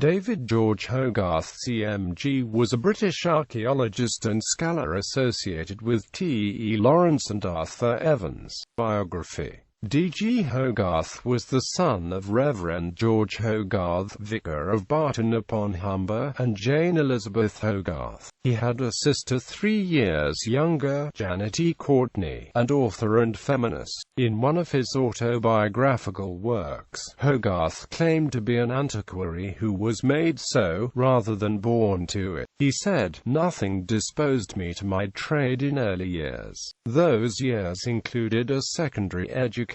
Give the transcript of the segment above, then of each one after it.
David George Hogarth CMG was a British archaeologist and scholar associated with T.E.Lawrence and Arthur Evans. Biography. D.G. Hogarth was the son of Reverend George Hogarth, Vicar of Barton upon Humber, and Jane Elizabeth Hogarth. He had a sister 3 years younger, Janet E. Courtney, and author and feminist. In one of his autobiographical works, Hogarth claimed to be an antiquary who was made so, rather than born to it. He said, "Nothing disposed me to my trade in early years." Those years included a secondary education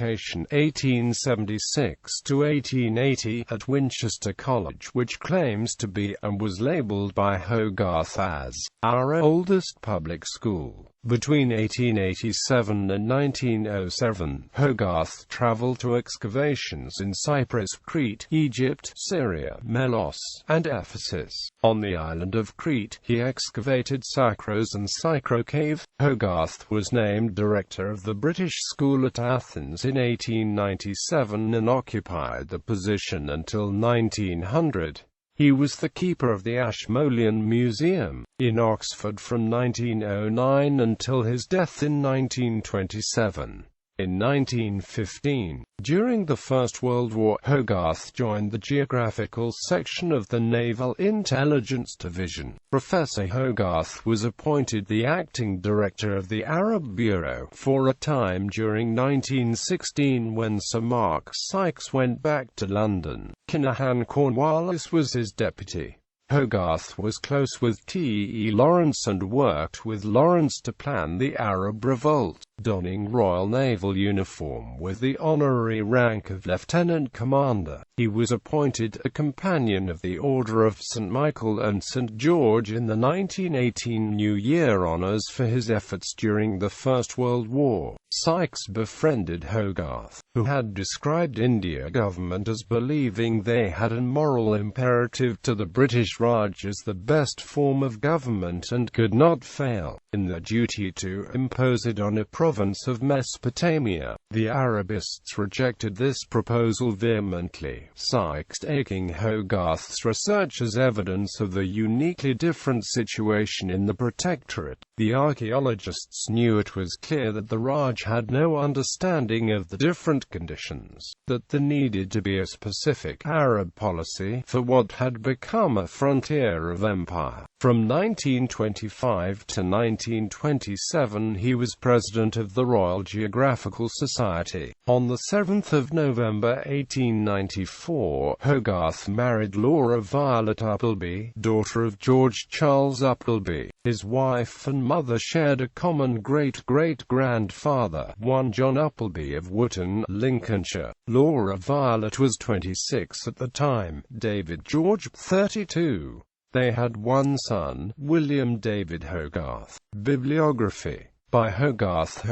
1876 to 1880 at Winchester College, which claims to be, and was labelled by Hogarth as, our oldest public school. Between 1887 and 1907, Hogarth travelled to excavations in Cyprus, Crete, Egypt, Syria, Melos, and Ephesus. On the island of Crete, he excavated Psychros and Psychro Cave. Hogarth was named director of the British School at Athens in 1897 and occupied the position until 1900. He was the keeper of the Ashmolean Museum in Oxford from 1909 until his death in 1927. In 1915, during the First World War, Hogarth joined the geographical section of the Naval Intelligence Division. Professor Hogarth was appointed the acting director of the Arab Bureau for a time during 1916 when Sir Mark Sykes went back to London. Kinahan Cornwallis was his deputy. Hogarth was close with T.E.Lawrence and worked with Lawrence to plan the Arab Revolt. Donning Royal Naval uniform with the honorary rank of Lieutenant Commander, he was appointed a Companion of the Order of St. Michael and St. George in the 1918 New Year honours for his efforts during the First World War. Sykes befriended Hogarth, who had described India government as believing they had a moral imperative to the British Raj as the best form of government and could not fail in their duty to impose it on a province of Mesopotamia. The Arabists rejected this proposal vehemently, Sykes taking Hogarth's research as evidence of the uniquely different situation in the Protectorate. The archaeologists knew it was clear that the Raj had no understanding of the different conditions, that there needed to be a specific Arab policy for what had become a frontier of empire. From 1925 to 1927 he was president of the Royal Geographical Society. On the 7th of November 1894, Hogarth married Laura Violet Appleby, daughter of George Charles Appleby. His wife and mother shared a common great-great-grandfather, one John Appleby of Wootton, Lincolnshire. Laura Violet was 26 at the time, David George, 32. They had one son, William David Hogarth. Bibliography. By Hogarth.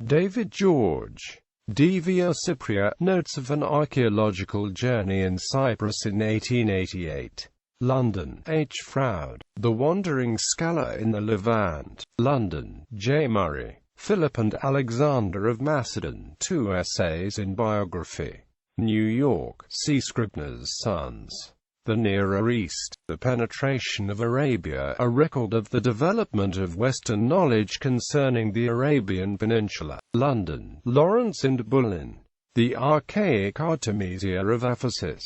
David George. D. Via Cypria, Notes of an Archaeological Journey in Cyprus in 1888. London, H. Froude. The Wandering Scholar in the Levant. London, J. Murray. Philip and Alexander of Macedon. 2 Essays in Biography. New York, C. Scribner's Sons. The Nearer East, The Penetration of Arabia, a record of the development of Western knowledge concerning the Arabian Peninsula. London, Lawrence and Bullen. The Archaic Artemisia of Ephesus.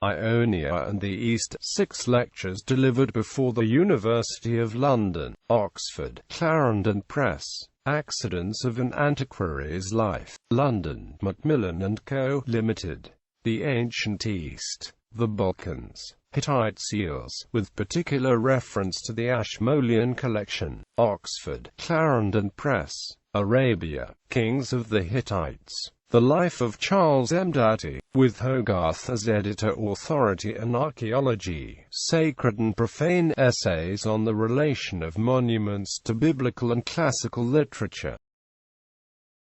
Ionia and the East, 6 lectures delivered before the University of London, Oxford, Clarendon Press. Accidents of an Antiquary's Life. London, Macmillan & Co. Limited. The Ancient East. The Balkans, Hittite seals, with particular reference to the Ashmolean collection. Oxford, Clarendon Press. Arabia, Kings of the Hittites. The Life of Charles M. Dutty, with Hogarth as editor. Authority and Archaeology, Sacred and Profane Essays on the Relation of Monuments to Biblical and Classical Literature.